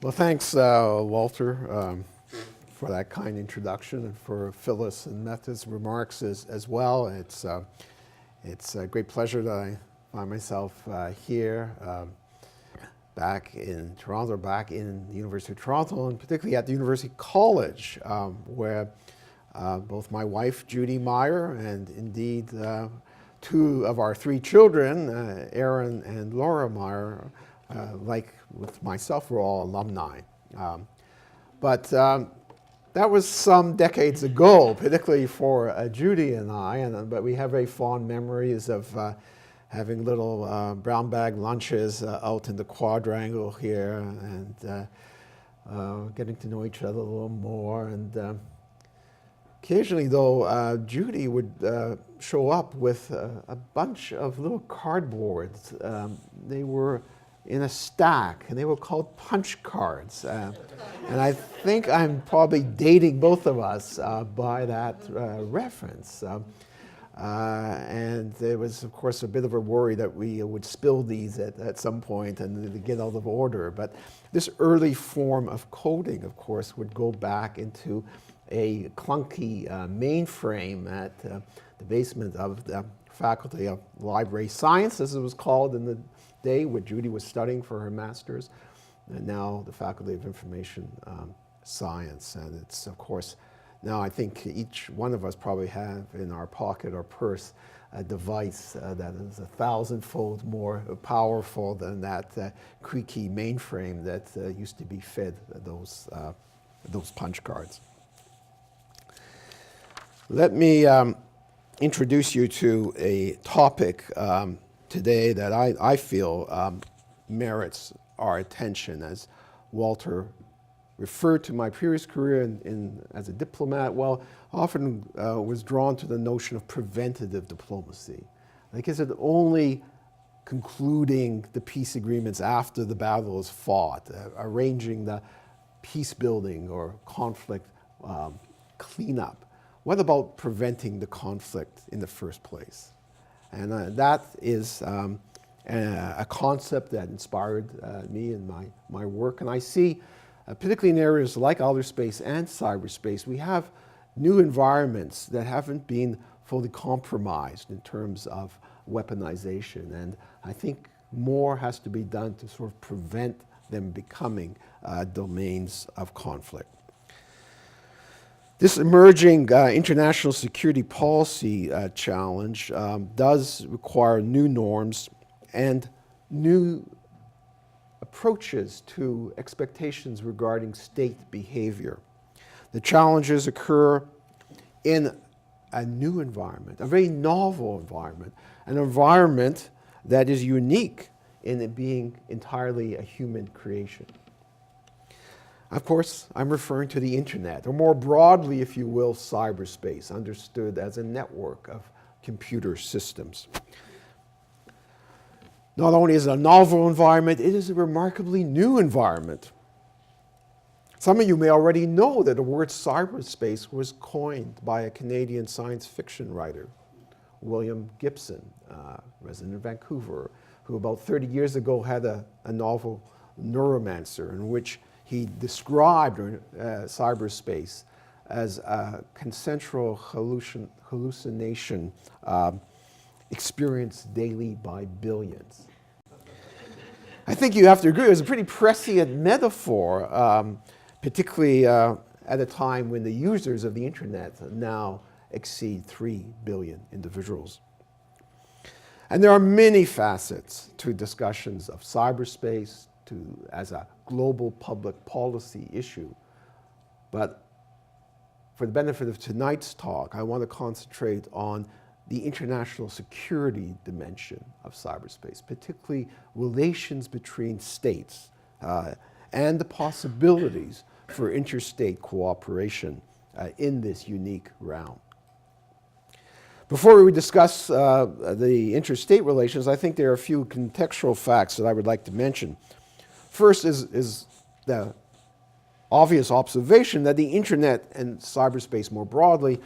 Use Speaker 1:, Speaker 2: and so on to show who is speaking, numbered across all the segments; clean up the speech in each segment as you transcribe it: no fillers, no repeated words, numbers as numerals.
Speaker 1: Well, thanks, Walter, for that kind introduction and for Phyllis and Meta's remarks as well. It's a great pleasure that I find myself here back in Toronto, back in the University of Toronto, and particularly at the University College, where both my wife, Judy Meyer, and indeed two of our three children, Aaron and Laura Meyer, like with myself, we're all alumni. But that was some decades ago, particularly for Judy and I, but we have very fond memories of having little brown bag lunches out in the quadrangle here and getting to know each other a little more. And occasionally, though, Judy would show up with a bunch of little cardboards. They were in a stack, and they were called punch cards. And I think I'm probably dating both of us by that reference. And there was, of course, a bit of a worry that we would spill these at some point and they get out of order. But this early form of coding, of course, would go back into a clunky mainframe at the basement of the Faculty of Library Science, as it was called in the day, where Judy was studying for her master's, and now the Faculty of Information Science. And it's, of course, now I think each one of us probably have in our pocket or purse a device that is 1,000-fold more powerful than that creaky mainframe that used to be fed those punch cards. Let me introduce you to a topic today that I feel merits our attention. As Walter referred to my previous career as a diplomat, well, often was drawn to the notion of preventative diplomacy. Like, is it only concluding the peace agreements after the battle is fought, arranging the peace building or conflict cleanup? What about preventing the conflict in the first place? And that is a concept that inspired me in my work. And I see, particularly in areas like outer space and cyberspace, we have new environments that haven't been fully compromised in terms of weaponization. And I think more has to be done to sort of prevent them becoming domains of conflict. This emerging international security policy challenge does require new norms and new approaches to expectations regarding state behavior. The challenges occur in a new environment, a very novel environment, an environment that is unique in it being entirely a human creation. Of course, I'm referring to the internet, or more broadly, if you will, cyberspace, understood as a network of computer systems. Not only is it a novel environment, it is a remarkably new environment. Some of you may already know that the word cyberspace was coined by a Canadian science fiction writer, William Gibson, resident of Vancouver, who about 30 years ago had a novel, Neuromancer, in which he described cyberspace as a consensual hallucination experienced daily by billions. I think you have to agree, it was a pretty prescient metaphor, particularly at a time when the users of the internet now exceed 3 billion individuals. And there are many facets to discussions of cyberspace as a global public policy issue. But for the benefit of tonight's talk, I want to concentrate on the international security dimension of cyberspace, particularly relations between states and the possibilities for interstate cooperation in this unique realm. Before we discuss the interstate relations, I think there are a few contextual facts that I would like to mention. First is the obvious observation that the internet and cyberspace more broadly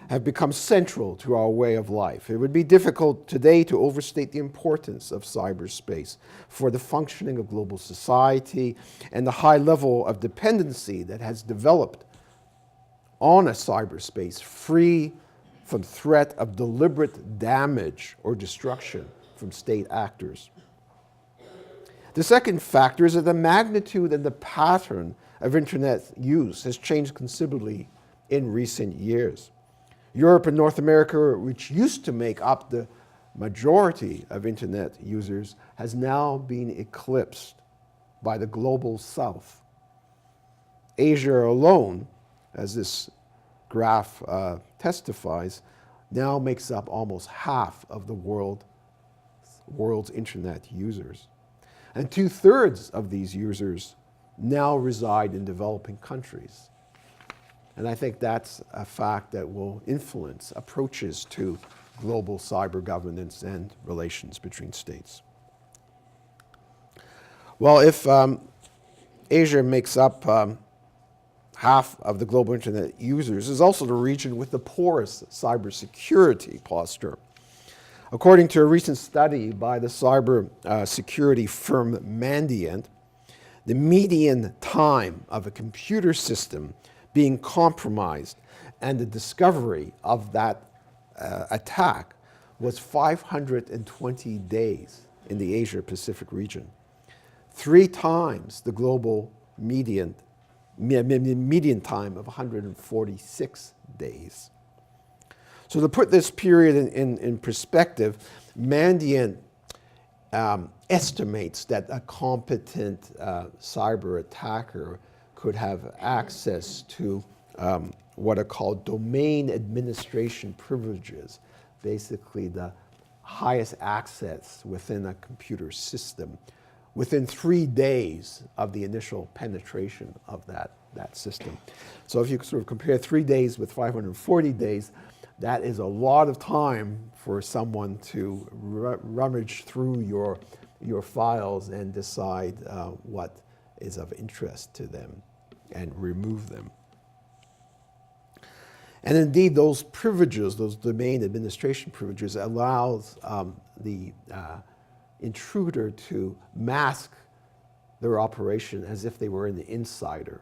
Speaker 1: have become central to our way of life. It would be difficult today to overstate the importance of cyberspace for the functioning of global society and the high level of dependency that has developed on a cyberspace free from threat of deliberate damage or destruction from state actors. The second factor is that the magnitude and the pattern of internet use has changed considerably in recent years. Europe and North America, which used to make up the majority of internet users, has now been eclipsed by the global south. Asia alone, as this graph testifies, now makes up almost half of the world's internet users. And 2/3 of these users now reside in developing countries. And I think that's a fact that will influence approaches to global cyber governance and relations between states. Well, if Asia makes up half of the global internet users, is also the region with the poorest cybersecurity posture. According to a recent study by the cyber security firm Mandiant, the median time of a computer system being compromised and the discovery of that attack was 520 days in the Asia-Pacific region, 3 times the global median time of 146 days. So to put this period in perspective, Mandiant estimates that a competent cyber attacker could have access to what are called domain administration privileges, basically the highest access within a computer system, within 3 days of the initial penetration of that system. So if you sort of compare 3 days with 540 days, that is a lot of time for someone to rummage through your files and decide what is of interest to them and remove them. And indeed, those privileges, those domain administration privileges, allows the intruder to mask their operation as if they were an insider,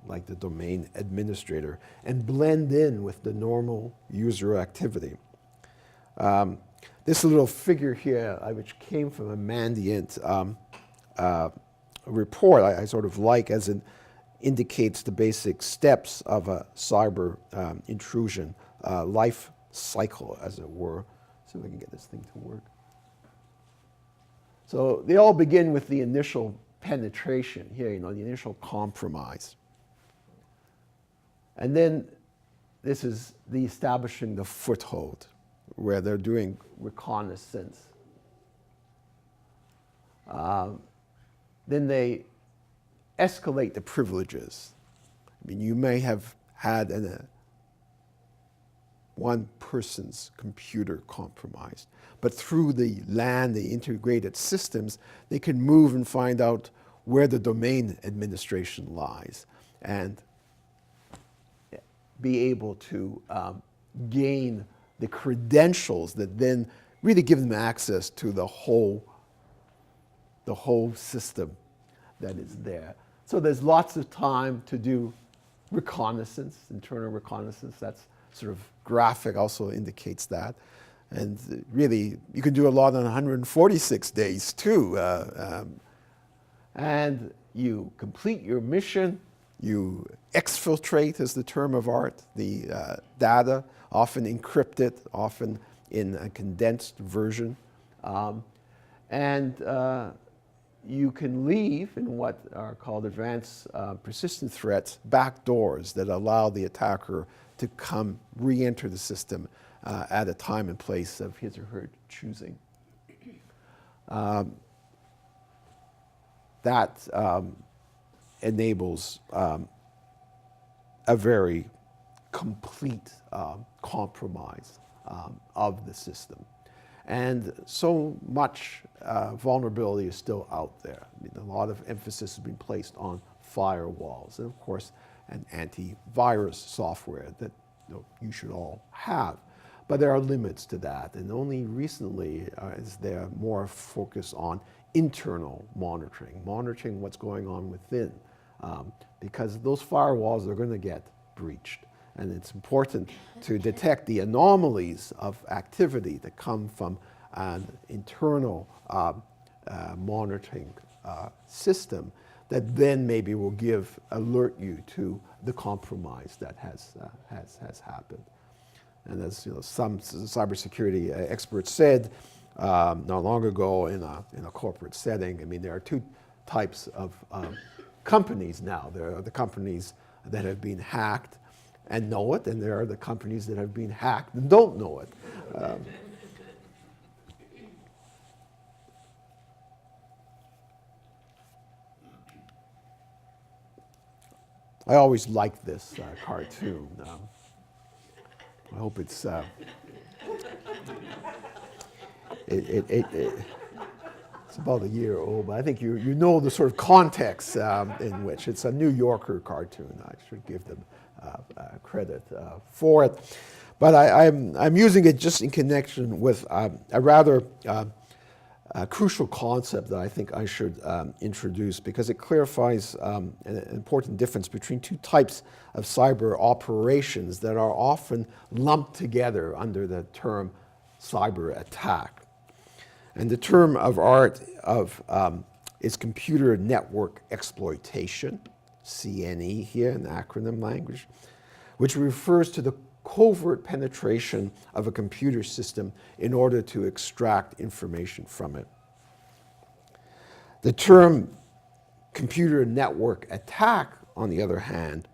Speaker 1: like the domain administrator, and blend in with the normal user activity. This little figure here, which came from a Mandiant report, I sort of like, as it indicates the basic steps of a cyber intrusion life cycle, as it were. See if I can get this thing to work. So they all begin with the initial penetration here, the initial compromise. And then this is the establishing the foothold, where they're doing reconnaissance. Then they escalate the privileges. I mean, you may have had one person's computer compromised, but through the LAN, the integrated systems, they can move and find out where the domain administration lies and be able to gain the credentials that then really give them access to the whole system that is there. So there's lots of time to do reconnaissance, internal reconnaissance. That's sort of graphic also indicates that. And really, you can do a lot on 146 days too. And you complete your mission. You exfiltrate, is the term of art, the data, often encrypted, often in a condensed version. And you can leave in what are called advanced persistent threats, backdoors that allow the attacker to come re-enter the system at a time and place of his or her choosing. That enables a very complete compromise of the system. And so much vulnerability is still out there. I mean, a lot of emphasis has been placed on firewalls and, of course, an antivirus software that you should all have. But there are limits to that, and only recently is there more focus on internal monitoring what's going on within, because those firewalls are going to get breached. And it's important to detect the anomalies of activity that come from an internal monitoring system that then maybe will alert you to the compromise that has happened. And as some cybersecurity experts said not long ago in a corporate setting, I mean, there are two types of companies now. There are the companies that have been hacked and know it, and there are the companies that have been hacked and don't know it. I always liked this cartoon. I hope it's it's about a year old, but I think you know the sort of context in which it's a New Yorker cartoon. I should give them credit for it. But I'm using it just in connection with a rather crucial concept that I think I should introduce, because it clarifies an important difference between two types of cyber operations that are often lumped together under the term cyber attack. And the term of art is computer network exploitation, CNE here in acronym language, which refers to the covert penetration of a computer system in order to extract information from it. The term computer network attack, on the other hand,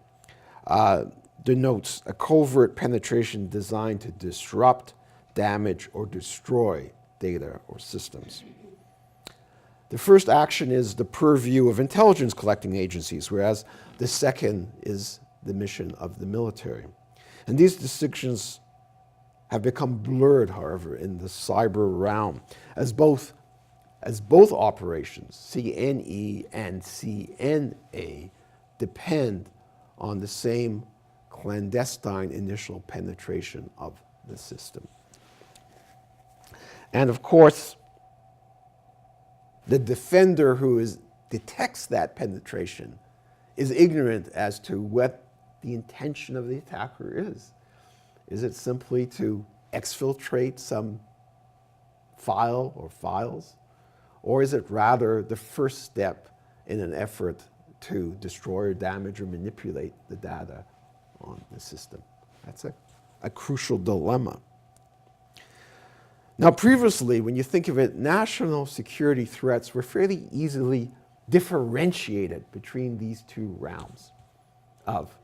Speaker 1: denotes a covert penetration designed to disrupt, damage, or destroy data or systems. The first action is the purview of intelligence collecting agencies, whereas the second is the mission of the military. And these distinctions have become blurred, however, in the cyber realm, as both operations, CNE and CNA, depend on the same clandestine initial penetration of the system. And of course, the defender who detects that penetration is ignorant as to what the intention of the attacker is. Is it simply to exfiltrate some file or files? Or is it rather the first step in an effort to destroy or damage or manipulate the data on the system? That's a crucial dilemma. Now, previously, when you think of it, national security threats were fairly easily differentiated between these two realms of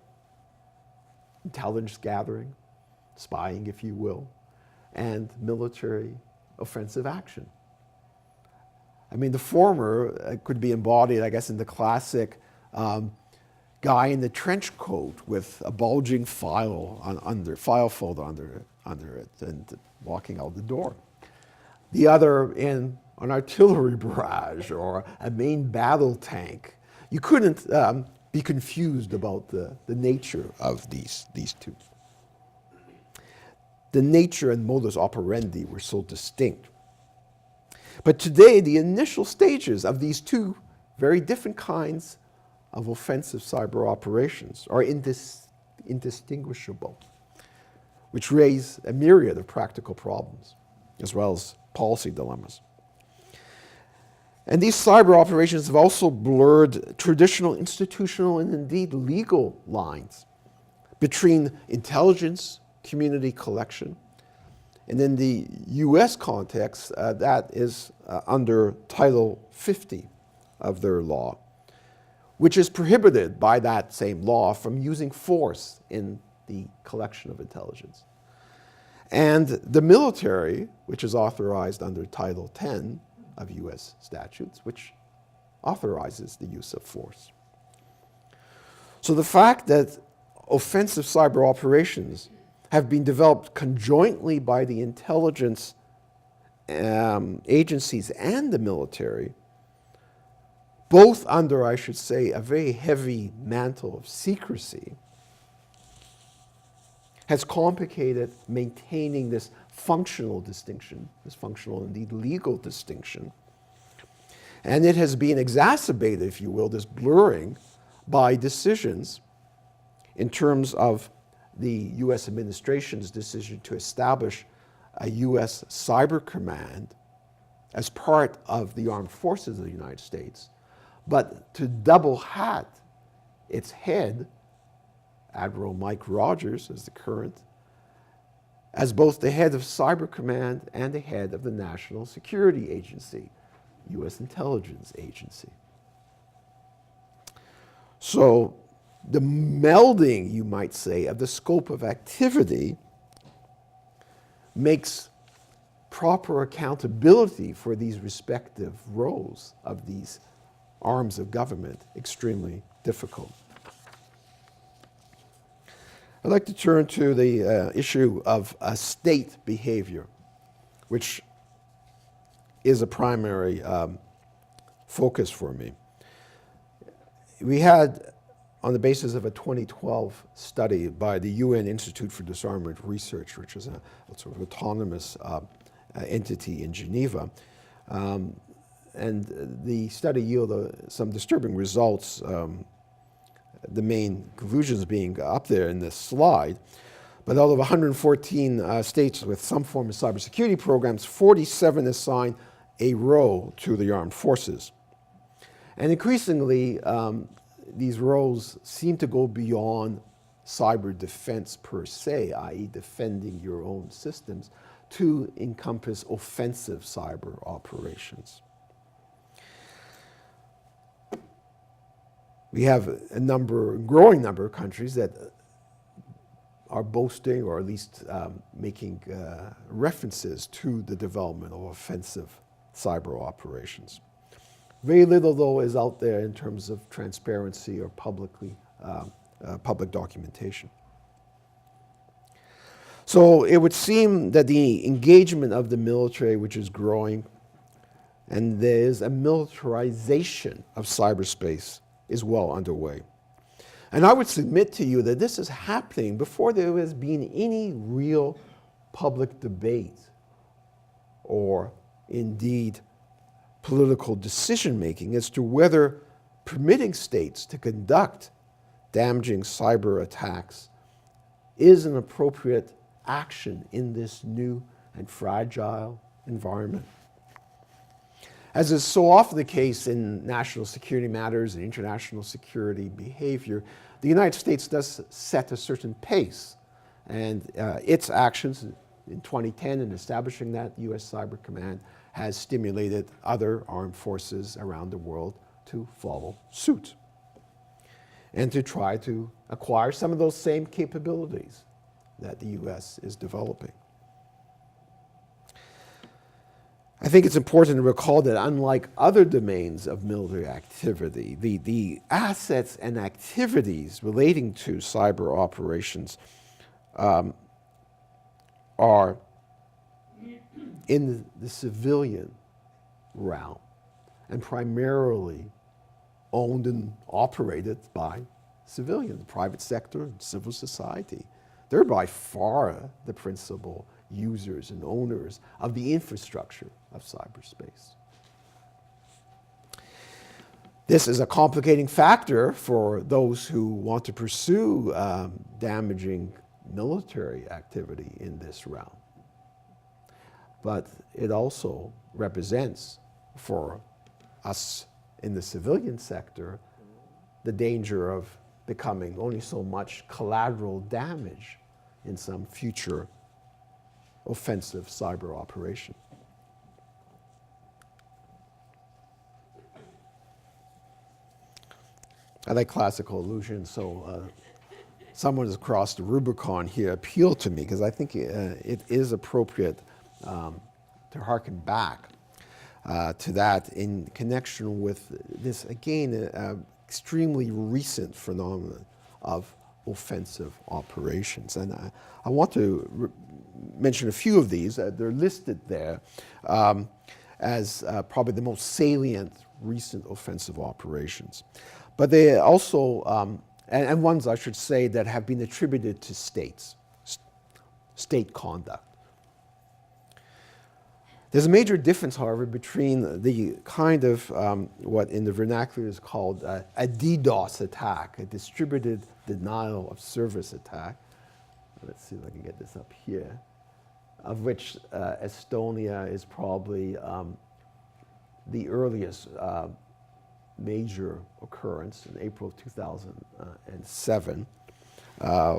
Speaker 1: intelligence gathering, spying, if you will, and military offensive action. I mean, the former could be embodied, I guess, in the classic guy in the trench coat with a bulging file folder under it and walking out the door. The other in an artillery barrage or a main battle tank. You couldn't be confused about the nature of these two. The nature and modus operandi were so distinct. But today, the initial stages of these two very different kinds of offensive cyber operations are indistinguishable, which raise a myriad of practical problems, as well as policy dilemmas. And these cyber operations have also blurred traditional institutional and indeed legal lines between intelligence community collection, and in the US context, that is under Title 50 of their law, which is prohibited by that same law from using force in the collection of intelligence. And the military, which is authorized under Title 10 of US statutes, which authorizes the use of force. So the fact that offensive cyber operations have been developed conjointly by the intelligence agencies and the military, both under, I should say, a very heavy mantle of secrecy, has complicated maintaining this functional distinction, this functional, indeed legal distinction. And it has been exacerbated, if you will, this blurring by decisions in terms of the US administration's decision to establish a US cyber command as part of the armed forces of the United States, but to double hat its head, Admiral Mike Rogers as the current, as both the head of Cyber Command and the head of the National Security Agency, US Intelligence Agency. So the melding, you might say, of the scope of activity makes proper accountability for these respective roles of these arms of government extremely difficult. I'd like to turn to the issue of state behavior, which is a primary focus for me. We had, on the basis of a 2012 study by the UN Institute for Disarmament Research, which is a sort of autonomous entity in Geneva, and the study yielded some disturbing results, the main conclusions being up there in this slide. But out of 114 states with some form of cybersecurity programs, 47 assign a role to the armed forces. And increasingly, these roles seem to go beyond cyber defense per se, i.e. defending your own systems, to encompass offensive cyber operations. We have a growing number of countries that are boasting, or at least making references to the development of offensive cyber operations. Very little, though, is out there in terms of transparency or public documentation. So it would seem that the engagement of the military, which is growing, and there is a militarization of cyberspace, is well underway. And I would submit to you that this is happening before there has been any real public debate or indeed political decision-making as to whether permitting states to conduct damaging cyber attacks is an appropriate action in this new and fragile environment. As is so often the case in national security matters and international security behavior, the United States does set a certain pace, and its actions in 2010 in establishing that U.S. Cyber Command has stimulated other armed forces around the world to follow suit and to try to acquire some of those same capabilities that the U.S. is developing. I think it's important to recall that unlike other domains of military activity, the assets and activities relating to cyber operations are in the civilian realm and primarily owned and operated by civilians, the private sector, and civil society. They're by far the principal users and owners of the infrastructure of cyberspace. This is a complicating factor for those who want to pursue damaging military activity in this realm. But it also represents for us in the civilian sector the danger of becoming only so much collateral damage in some future offensive cyber operation. I like classical illusions, so someone has crossed the Rubicon here appealed to me because I think it is appropriate to harken back to that in connection with this, again, extremely recent phenomenon of offensive operations. And I want to mention a few of these. They're listed there as probably the most salient recent offensive operations. But they also, and ones I should say that have been attributed to states, state conduct. There's a major difference, however, between the kind of what in the vernacular is called a DDoS attack, a distributed denial of service attack. Let's see if I can get this up here, of which Estonia is probably the earliest major occurrence in April of 2007,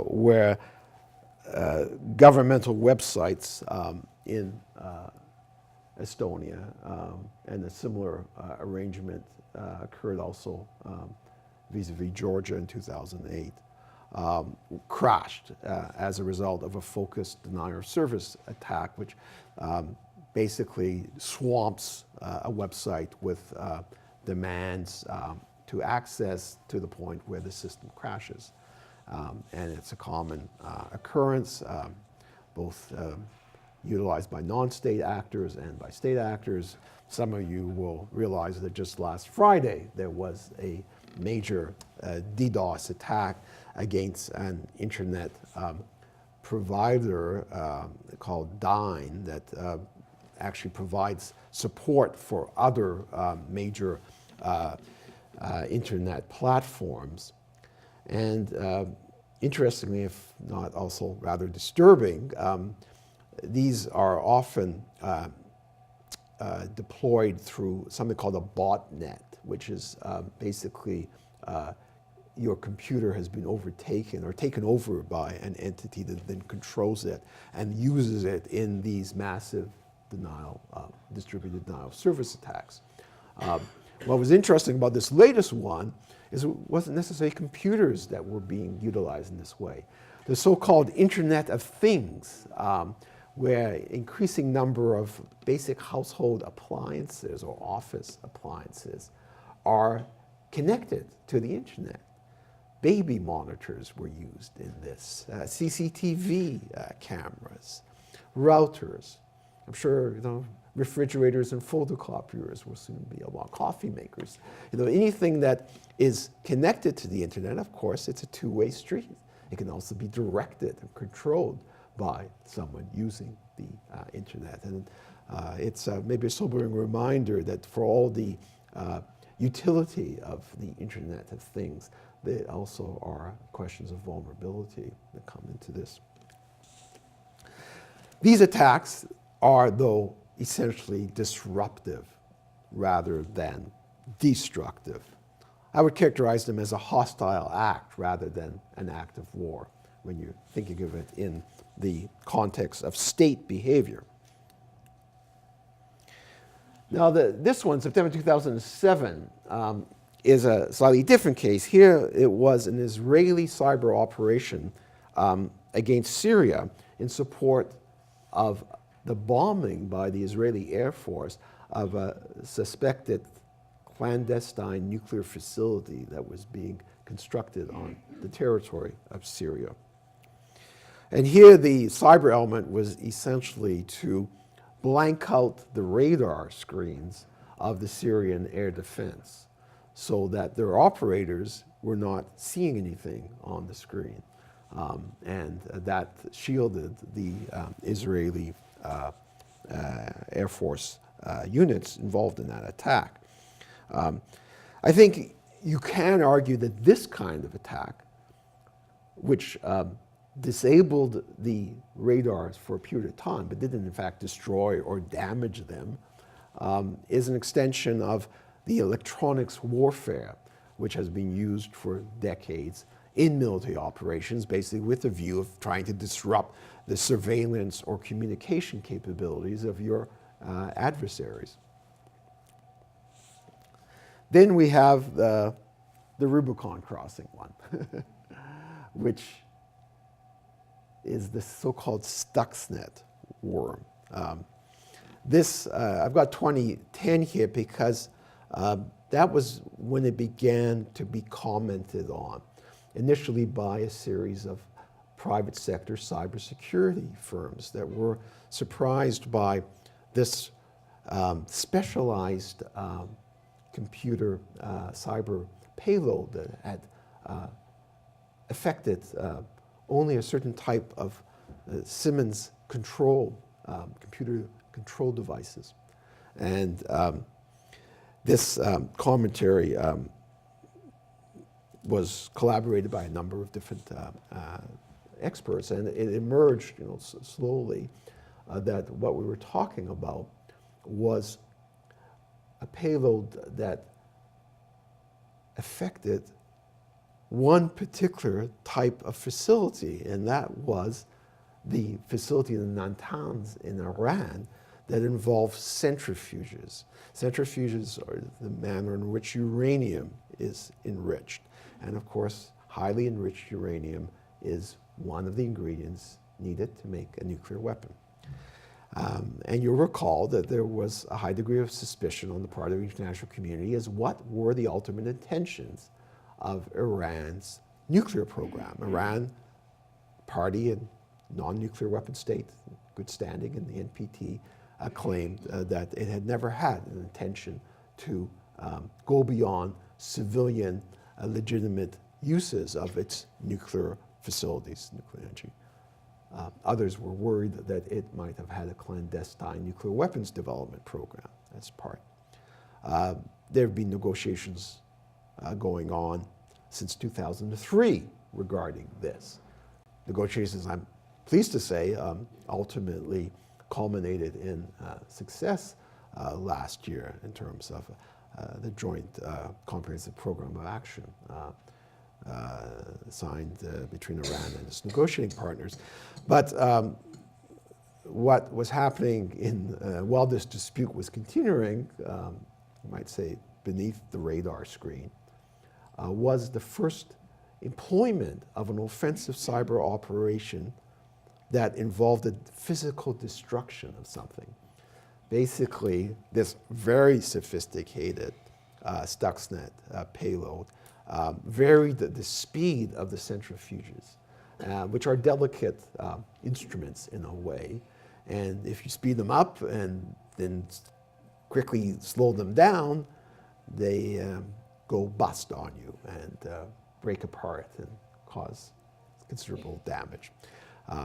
Speaker 1: where governmental websites in Estonia, and a similar arrangement occurred also vis-a-vis Georgia in 2008, crashed as a result of a focused denial of service attack, which basically swamps a website with demands to access to the point where the system crashes. And it's a common occurrence, both utilized by non-state actors and by state actors. Some of you will realize that just last Friday there was a major DDoS attack against an internet provider called Dyn that actually provides support for other major internet platforms. And interestingly, if not also rather disturbing, these are often deployed through something called a botnet, which is basically your computer has been overtaken or taken over by an entity that then controls it and uses it in these massive distributed denial of service attacks. What was interesting about this latest one is it wasn't necessarily computers that were being utilized in this way. The so-called Internet of Things, where increasing number of basic household appliances or office appliances are connected to the internet. Baby monitors were used in this, CCTV cameras, routers. I'm sure refrigerators and photocopiers will soon be along, coffee makers. Anything that is connected to the internet, of course, it's a two-way street. It can also be directed and controlled by someone using the internet. And it's maybe a sobering reminder that for all the utility of the Internet of Things, there also are questions of vulnerability that come into this. These attacks are, though, essentially disruptive rather than destructive. I would characterize them as a hostile act rather than an act of war when you're thinking of it in the context of state behavior. Now, this one, September 2007, is a slightly different case. Here, it was an Israeli cyber operation against Syria in support of the bombing by the Israeli Air Force of a suspected clandestine nuclear facility that was being constructed on the territory of Syria. And here the cyber element was essentially to blank out the radar screens of the Syrian air defense so that their operators were not seeing anything on the screen. And that shielded the Israeli Air Force units involved in that attack. I think you can argue that this kind of attack, which disabled the radars for a period of time, but didn't in fact destroy or damage them, is an extension of the electronics warfare, which has been used for decades in military operations, basically with the view of trying to disrupt the surveillance or communication capabilities of your adversaries. Then we have the Rubicon crossing one, which is the so-called Stuxnet worm. I've got 2010 here because that was when it began to be commented on, initially by a series of private sector cybersecurity firms that were surprised by this specialized computer cyber payload that had affected only a certain type of Siemens control, computer control devices. And this commentary was collaborated by a number of different experts, and it emerged, slowly that what we were talking about was a payload that affected one particular type of facility, and that was the facility in the Natanz in Iran that involved centrifuges. Centrifuges are the manner in which uranium is enriched. And of course, highly enriched uranium is one of the ingredients needed to make a nuclear weapon. And you'll recall that there was a high degree of suspicion on the part of the international community as what were the ultimate intentions of Iran's nuclear program. Iran, party and non-nuclear weapon state, good standing in the NPT, claimed that it had never had an intention to go beyond civilian legitimate uses of its nuclear facilities, nuclear energy. Others were worried that it might have had a clandestine nuclear weapons development program as part. There have been negotiations going on since 2003 regarding this. Negotiations, I'm pleased to say, ultimately culminated in success last year in terms of the Joint Comprehensive Program of Action signed between Iran and its negotiating partners. But what was happening while this dispute was continuing, you might say beneath the radar screen, was the first employment of an offensive cyber operation that involved the physical destruction of something. Basically, this very sophisticated Stuxnet payload varied the speed of the centrifuges, which are delicate instruments in a way. And if you speed them up and then quickly slow them down, they go bust on you and break apart and cause considerable damage.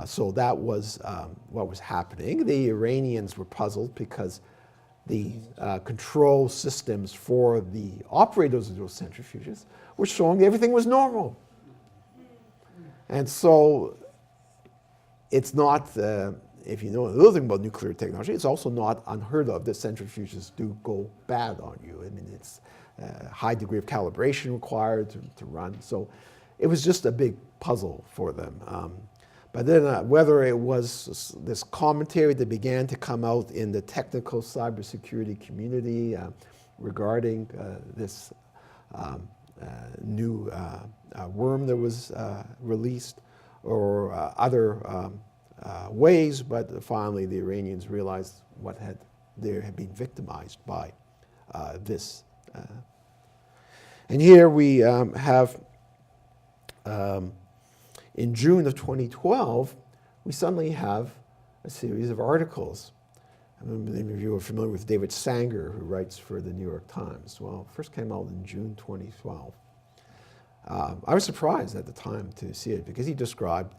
Speaker 1: So that was what was happening. The Iranians were puzzled because the control systems for the operators of those centrifuges were showing everything was normal. And so it's not, if you know a little thing about nuclear technology, it's also not unheard of that centrifuges do go bad on you. I mean, it's a high degree of calibration required to run. So it was just a big puzzle for them. But then whether it was this commentary that began to come out in the technical cybersecurity community regarding this new worm that was released, or other ways, but finally the Iranians realized they had been victimized by this. And here we have in June of 2012, we suddenly have a series of articles. I don't know if many of you are familiar with David Sanger, who writes for the New York Times. Well, it first came out in June 2012. I was surprised at the time to see it because he described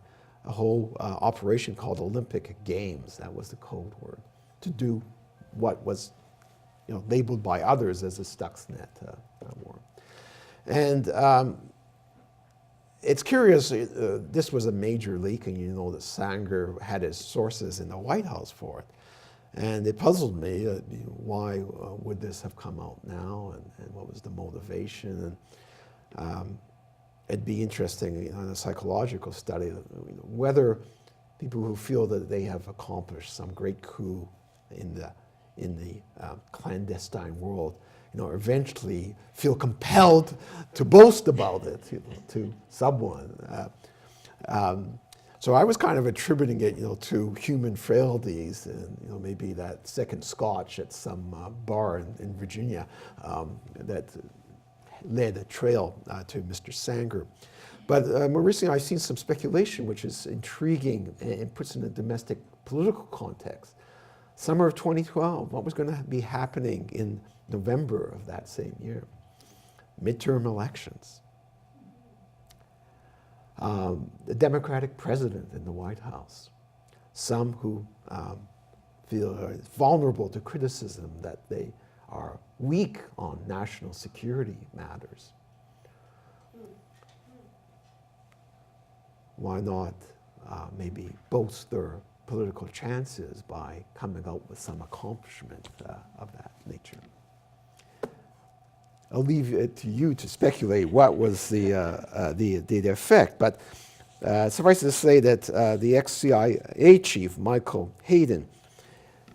Speaker 1: a whole operation called Olympic Games. That was the code word, to do what was labeled by others as a Stuxnet worm. And it's curious, this was a major leak, and you know that Sanger had his sources in the White House for it. And it puzzled me, why would this have come out now, and what was the motivation? And it'd be interesting in a psychological study, whether people who feel that they have accomplished some great coup in the clandestine world, eventually feel compelled to boast about it to someone. So I was kind of attributing it, to human frailties, and maybe that second scotch at some bar in Virginia that led a trail to Mr. Sanger. But more recently, I've seen some speculation, which is intriguing and puts in a domestic political context. Summer of 2012, what was going to be happening in November of that same year? Midterm elections. The Democratic president in the White House. some who feel vulnerable to criticism that they are weak on national security matters. Why not maybe boast their political chances by coming out with some accomplishment of that nature? I'll leave it to you to speculate what was the effect, but suffice it to say that the ex-CIA chief, Michael Hayden,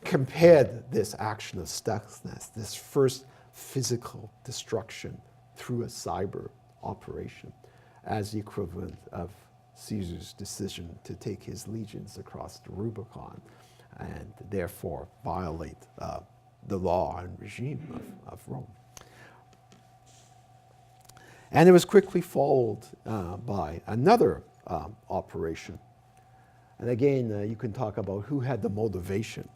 Speaker 1: compared this action of Stuxnet, this first physical destruction through a cyber operation, as the equivalent of Caesar's decision to take his legions across the Rubicon and therefore violate the law and regime of Rome. And it was quickly followed by another operation. And again, you can talk about who had the motivation.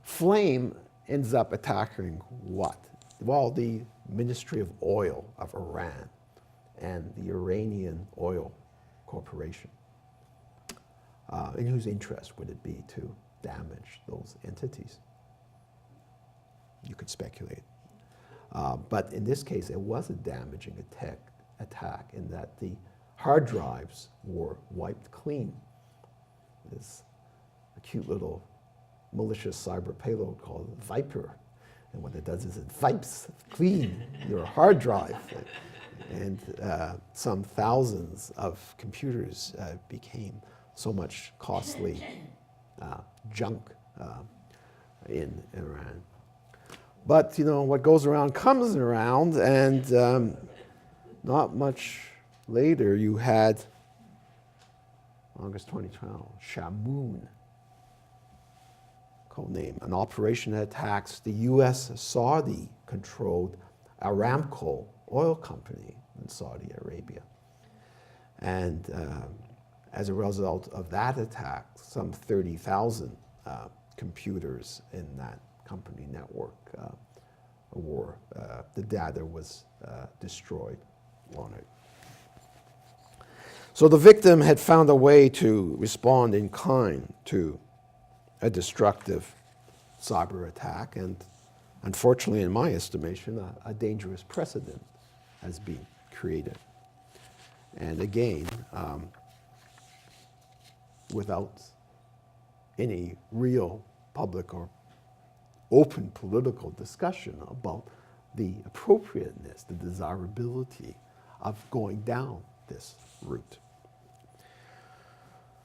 Speaker 1: Flame ends up attacking what? Well, the Ministry of Oil of Iran and the Iranian Oil Corporation. In whose interest would it be to damage those entities? You could speculate. But in this case, it was a damaging attack in that the hard drives were wiped clean. This a cute little malicious cyber payload called Viper. And what it does is it wipes clean your hard drive. And some thousands of computers became so much costly junk in Iran. But, you know, what goes around comes around, and not much later you had, August 2012, Shamoon, codename, an operation that attacks the U.S. Saudi-controlled Aramco oil company in Saudi Arabia. And as a result of that attack, some 30,000 computers in that company network the data was destroyed on it. So the victim had found a way to respond in kind to a destructive cyber attack, and unfortunately, in my estimation, a dangerous precedent has been created. And again, without any real public or open political discussion about the appropriateness, the desirability of going down this route.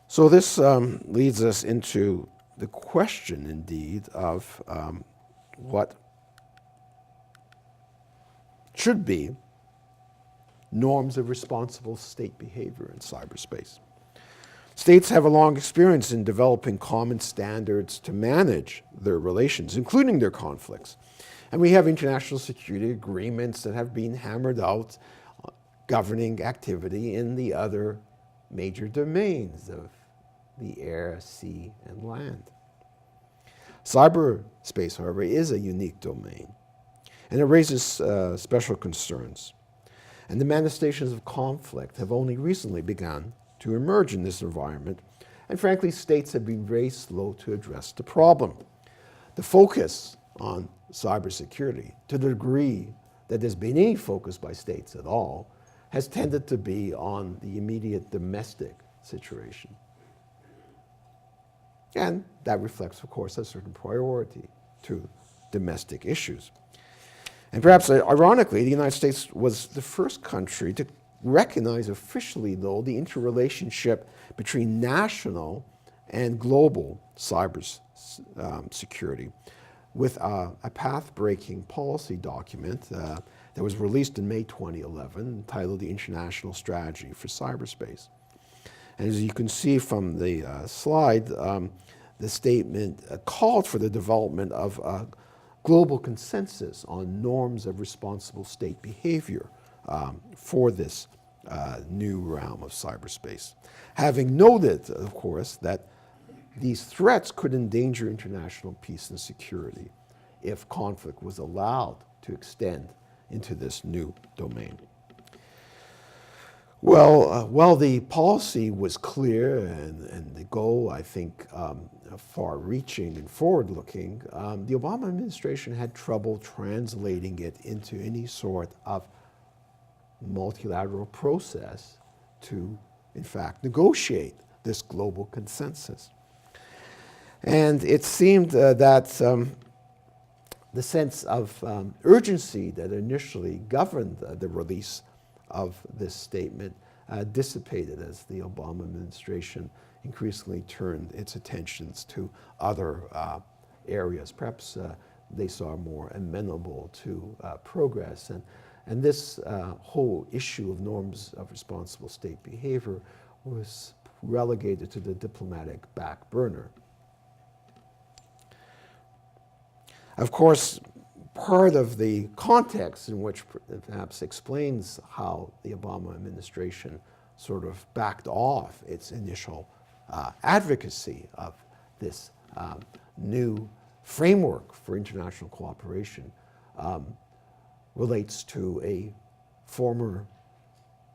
Speaker 1: So this leads us into the question, indeed, of what should be norms of responsible state behavior in cyberspace. States have a long experience in developing common standards to manage their relations, including their conflicts. And we have international security agreements that have been hammered out governing activity in the other major domains of the air, sea, and land. Cyberspace, however, is a unique domain, and it raises special concerns. And the manifestations of conflict have only recently begun to emerge in this environment, and frankly, states have been very slow to address the problem. The focus on cybersecurity, to the degree that there's been any focus by states at all, has tended to be on the immediate domestic situation. And that reflects, of course, a certain priority to domestic issues. And perhaps ironically, the United States was the first country to recognize officially, though, the interrelationship between national and global cyber security with a path-breaking policy document that was released in May 2011 entitled the International Strategy for Cyberspace. And as you can see from the slide, the statement called for the development of a global consensus on norms of responsible state behavior for this new realm of cyberspace. Having noted, of course, that these threats could endanger international peace and security if conflict was allowed to extend into this new domain. Well, the policy was clear and the goal, I think, far-reaching and forward-looking. The Obama administration had trouble translating it into any sort of multilateral process to, in fact, negotiate this global consensus. And it seemed that the sense of urgency that initially governed the release of this statement dissipated as the Obama administration increasingly turned its attentions to other areas. Perhaps they saw more amenable to progress. And this whole issue of norms of responsible state behavior was relegated to the diplomatic back burner. Of course, part of the context in which perhaps explains how the Obama administration sort of backed off its initial advocacy of this new framework for international cooperation relates to a former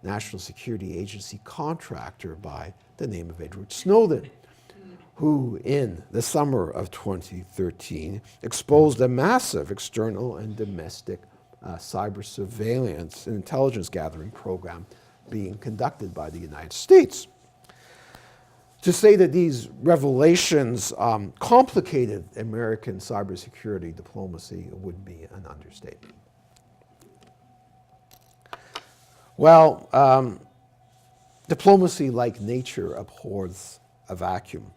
Speaker 1: National Security Agency contractor by the name of Edward Snowden, who in the summer of 2013 exposed a massive external and domestic cyber surveillance and intelligence gathering program being conducted by the United States. To say that these revelations complicated American cybersecurity diplomacy would be an understatement. Well, diplomacy, like nature, abhors a vacuum.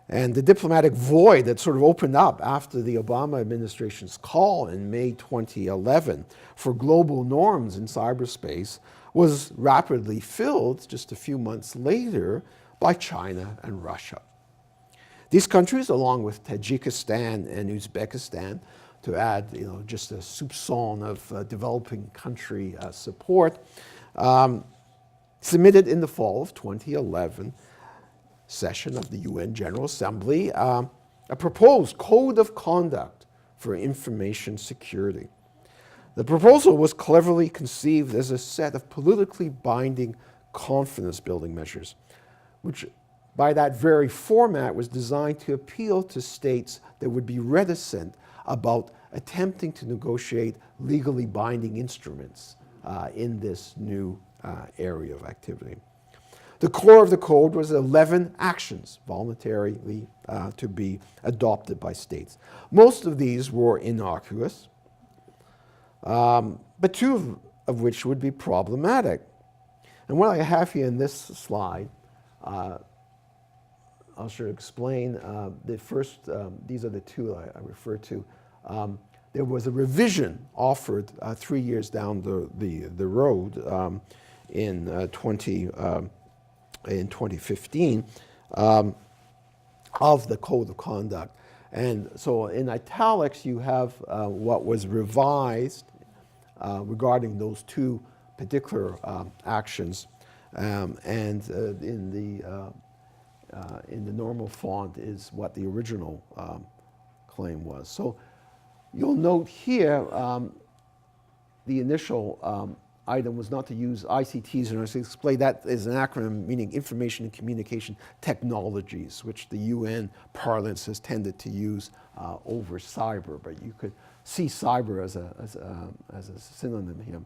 Speaker 1: And the diplomatic void that sort of opened up after the Obama administration's call in May 2011 for global norms in cyberspace was rapidly filled just a few months later by China and Russia. These countries, along with Tajikistan and Uzbekistan, to add just a soupçon of developing country support, submitted in the fall of 2011 session of the UN General Assembly a proposed code of conduct for information security. The proposal was cleverly conceived as a set of politically binding confidence-building measures, which by that very format was designed to appeal to states that would be reticent about attempting to negotiate legally binding instruments in this new area of activity. The core of the code was 11 actions voluntarily to be adopted by states. Most of these were innocuous, but two of which would be problematic. And what I have here in this slide, I'll sort of explain. The first, these are the two I refer to. There was a revision offered 3 years down the road in 2015 of the Code of Conduct. And so in italics, you have what was revised regarding those two particular actions. And in the normal font is what the original claim was. So you'll note here the initial item was not to use ICTs, and I explain that is an acronym meaning Information and Communication Technologies, which the UN parlance has tended to use over cyber, but you could see cyber as a synonym here,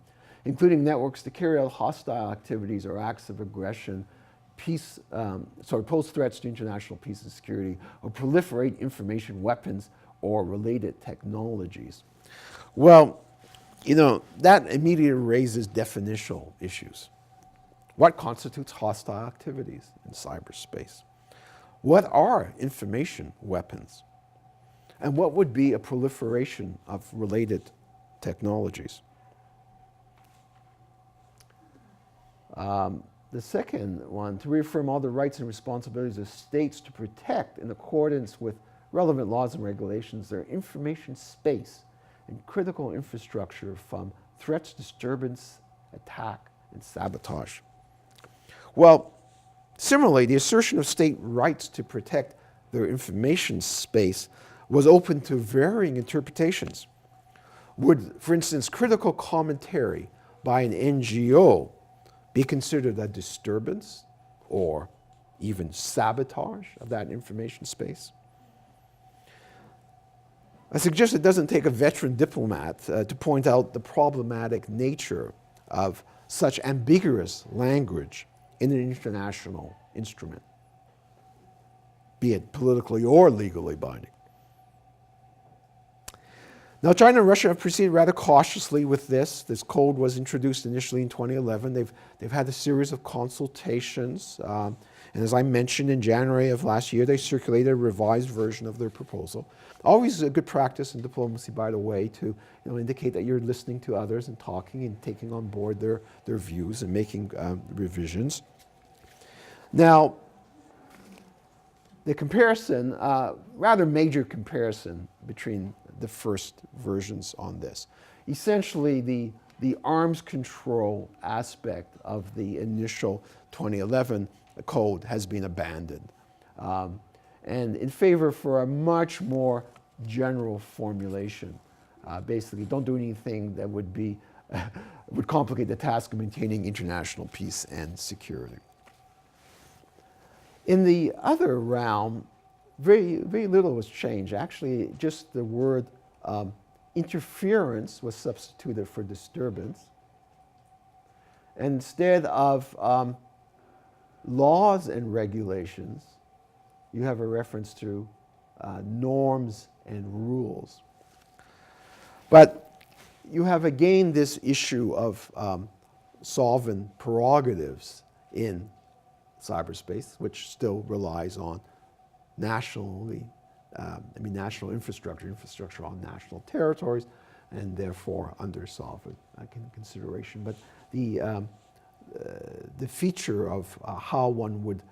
Speaker 1: including networks to carry out hostile activities or acts of aggression, pose threats to international peace and security, or proliferate information weapons or related technologies. Well, that immediately raises definitional issues. What constitutes hostile activities in cyberspace? What are information weapons? And what would be a proliferation of related technologies? The second one, to reaffirm all the rights and responsibilities of states to protect, in accordance with relevant laws and regulations, their information space and critical infrastructure from threats, disturbance, attack, and sabotage. Well, similarly, the assertion of state rights to protect their information space was open to varying interpretations. Would, for instance, critical commentary by an NGO be considered a disturbance or even sabotage of that information space? I suggest it doesn't take a veteran diplomat to point out the problematic nature of such ambiguous language in an international instrument, be it politically or legally binding. Now, China and Russia have proceeded rather cautiously with this. This code was introduced initially in 2011. They've had a series of consultations. And as I mentioned, in January of last year, they circulated a revised version of their proposal. Always a good practice in diplomacy, by the way, to indicate that you're listening to others and talking and taking on board their views and making revisions. Now, the comparison, rather major comparison between the first versions on this. Essentially, the arms control aspect of the initial 2011 code has been abandoned, and in favor for a much more general formulation. Basically, don't do anything that would complicate the task of maintaining international peace and security. In the other realm, very little was changed. Actually, just the word interference was substituted for disturbance. And instead of laws and regulations, you have a reference to norms and rules. But you have again this issue of sovereign prerogatives in cyberspace, which still relies on national infrastructure on national territories, and therefore under sovereign consideration. But the feature of how one would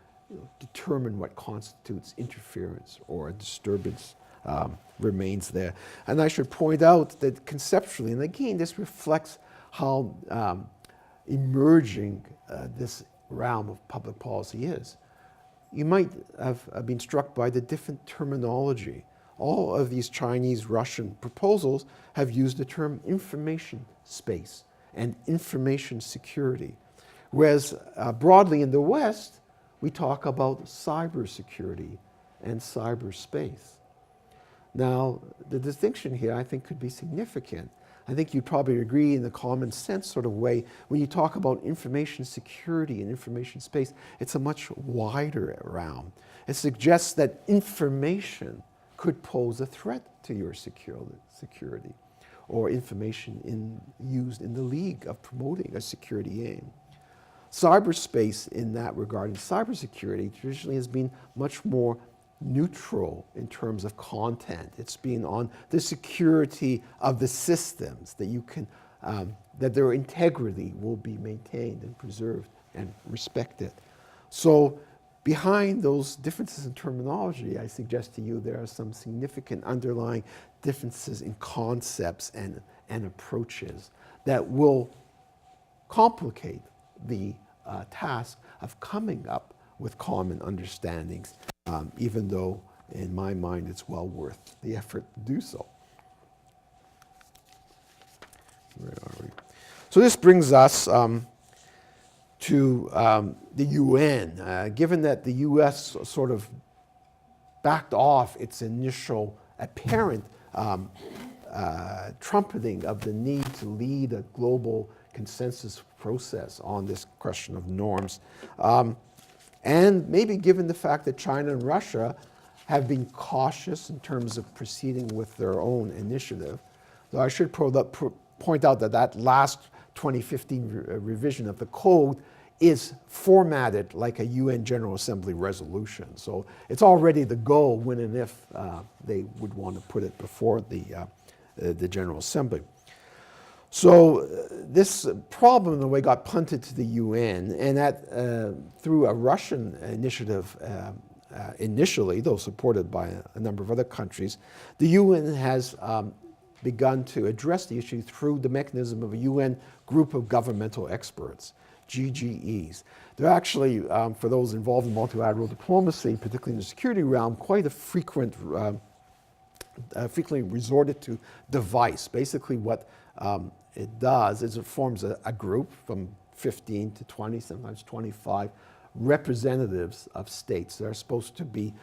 Speaker 1: determine what constitutes interference or a disturbance remains there. And I should point out that conceptually, and again, this reflects how emerging this realm of public policy is. You might have been struck by the different terminology. All of these Chinese-Russian proposals have used the term information space and information security. Whereas broadly in the West, we talk about cybersecurity and cyberspace. Now, the distinction here, I think, could be significant. I think you'd probably agree in the common sense sort of way, when you talk about information security and information space, it's a much wider realm. It suggests that information could pose a threat to your security, or information used in the league of promoting a security aim. Cyberspace in that regard, and cybersecurity traditionally has been much more neutral in terms of content. It's been on the security of the systems that you can, that their integrity will be maintained and preserved and respected. So behind those differences in terminology, I suggest to you there are some significant underlying differences in concepts and approaches that will complicate the task of coming up with common understandings, even though in my mind it's well worth the effort to do so. Where are we? So this brings us to the UN. Given that the US sort of backed off its initial apparent trumpeting of the need to lead a global consensus process on this question of norms, and maybe given the fact that China and Russia have been cautious in terms of proceeding with their own initiative, though I should point out that that last 2015 revision of the code is formatted like a UN General Assembly resolution. So it's already the goal when and if they would want to put it before the General Assembly. So this problem, in a way, got punted to the UN, and that through a Russian initiative initially, though supported by a number of other countries, the UN has begun to address the issue through the mechanism of a UN group of governmental experts, GGEs. They're actually, for those involved in multilateral diplomacy, particularly in the security realm, quite a frequently resorted to device. Basically what it does is it forms a group from 15 to 20, sometimes 25 representatives of states that are supposed to be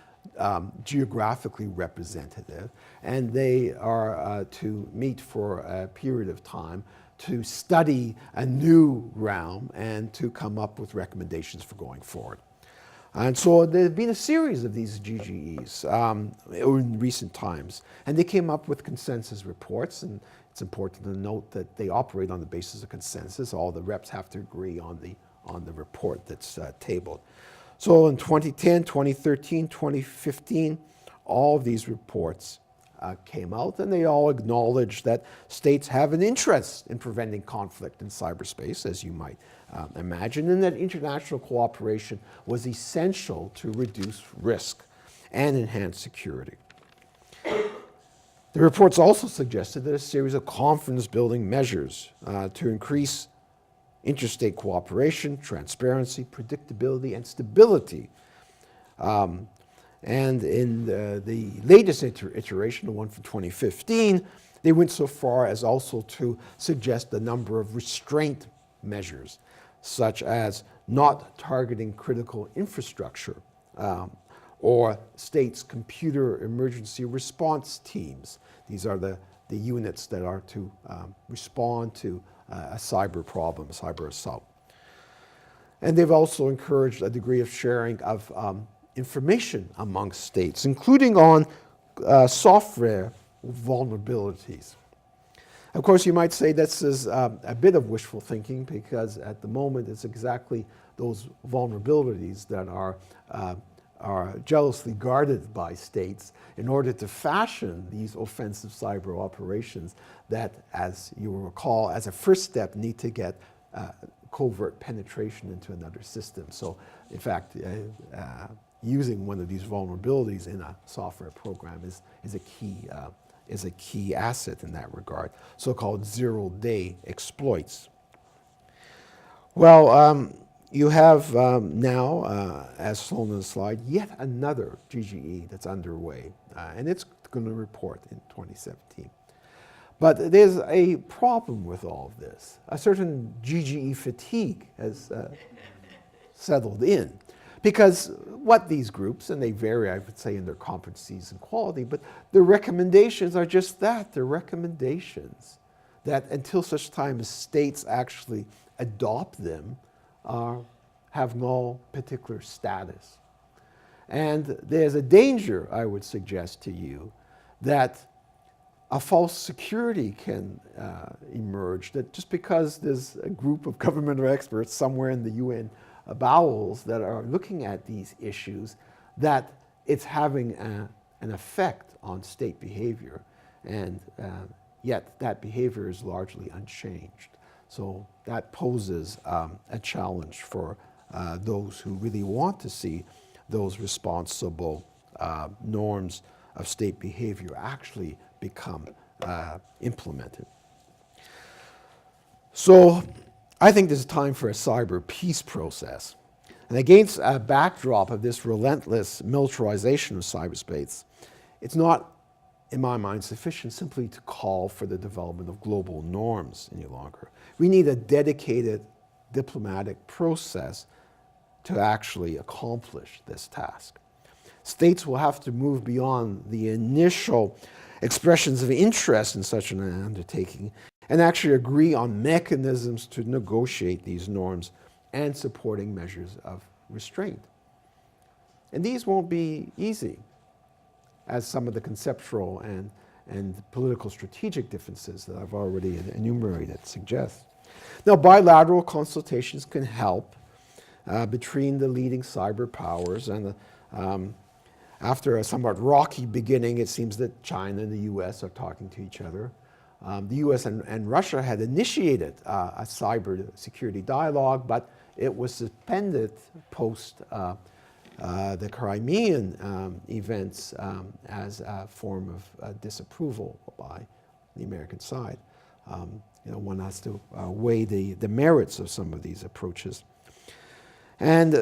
Speaker 1: geographically representative, and they are to meet for a period of time to study a new realm and to come up with recommendations for going forward. And so there have been a series of these GGEs in recent times, and they came up with consensus reports, and it's important to note that they operate on the basis of consensus. All the reps have to agree on the report that's tabled. So in 2010, 2013, 2015, all of these reports came out, and they all acknowledged that states have an interest in preventing conflict in cyberspace, as you might imagine, and that international cooperation was essential to reduce risk and enhance security. The reports also suggested that a series of confidence-building measures to increase interstate cooperation, transparency, predictability, and stability. And in the latest iteration, the one from 2015, they went so far as also to suggest a number of restraint measures, such as not targeting critical infrastructure or states' computer emergency response teams. These are the units that are to respond to a cyber problem, cyber assault. And they've also encouraged a degree of sharing of information amongst states, including on software vulnerabilities. Of course, you might say this is a bit of wishful thinking, because at the moment it's exactly those vulnerabilities that are jealously guarded by states in order to fashion these offensive cyber operations that, as you will recall, as a first step need to get covert penetration into another system. So in fact, using one of these vulnerabilities in a software program is a key asset in that regard, so-called zero-day exploits. Well, you have now, as shown on the slide, yet another GGE that's underway, and it's going to report in 2017. But there's a problem with all of this. A certain GGE fatigue has settled in. Because what these groups, and they vary, I would say, in their competencies and quality, but their recommendations are just that. They're recommendations that until such time as states actually adopt them, have no particular status. And there's a danger, I would suggest to you, that a false security can emerge, that just because there's a group of governmental experts somewhere in the UN bowels that are looking at these issues, that it's having an effect on state behavior, and yet that behavior is largely unchanged. So that poses a challenge for those who really want to see those responsible norms of state behavior actually become implemented. So I think this is time for a cyber peace process. And against a backdrop of this relentless militarization of cyberspace, it's not, in my mind, sufficient simply to call for the development of global norms any longer. We need a dedicated diplomatic process to actually accomplish this task. States will have to move beyond the initial expressions of interest in such an undertaking and actually agree on mechanisms to negotiate these norms and supporting measures of restraint. And these won't be easy, as some of the conceptual and political strategic differences that I've already enumerated suggest. Now, bilateral consultations can help between the leading cyber powers, and after a somewhat rocky beginning, it seems that China and the US are talking to each other. The US and Russia had initiated a cyber security dialogue, but it was suspended post the Crimean events as a form of disapproval by the American side. One has to weigh the merits of some of these approaches. And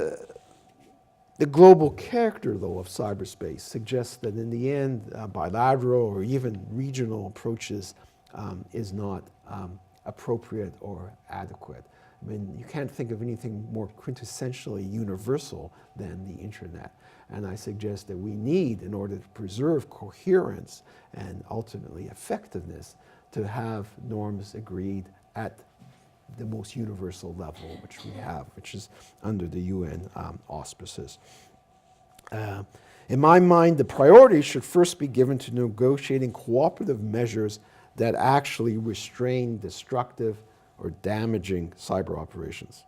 Speaker 1: the global character, though, of cyberspace suggests that in the end, bilateral or even regional approaches is not appropriate or adequate. I mean, you can't think of anything more quintessentially universal than the internet. And I suggest that we need, in order to preserve coherence and ultimately effectiveness, to have norms agreed at the most universal level which we have, which is under the UN auspices. In my mind, the priority should first be given to negotiating cooperative measures that actually restrain destructive or damaging cyber operations.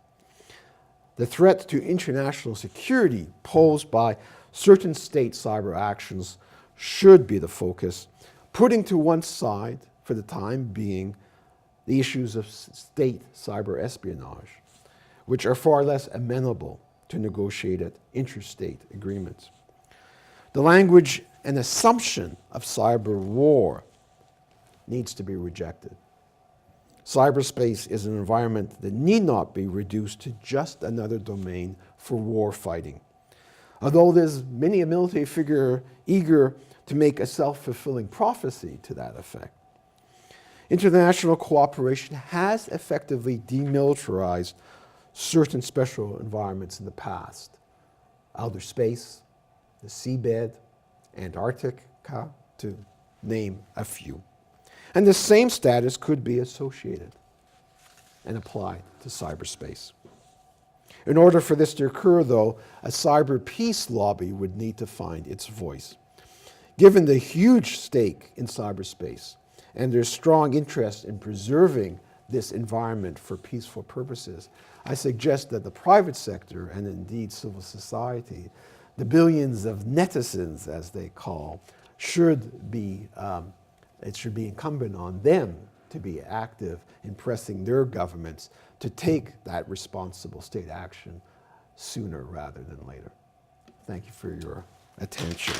Speaker 1: The threat to international security posed by certain state cyber actions should be the focus, putting to one side, for the time being, the issues of state cyber espionage, which are far less amenable to negotiated interstate agreements. The language and assumption of cyber war needs to be rejected. Cyberspace is an environment that need not be reduced to just another domain for war fighting. Although there's many a military figure eager to make a self-fulfilling prophecy to that effect. International cooperation has effectively demilitarized certain special environments in the past. Outer space, the seabed, Antarctica, to name a few. And the same status could be associated and applied to cyberspace. In order for this to occur, though, a cyber peace lobby would need to find its voice. Given the huge stake in cyberspace and their strong interest in preserving this environment for peaceful purposes, I suggest that the private sector, and indeed civil society, the billions of netizens, as they call, should be incumbent on them to be active in pressing their governments to take that responsible state action sooner rather than later. Thank you for your attention.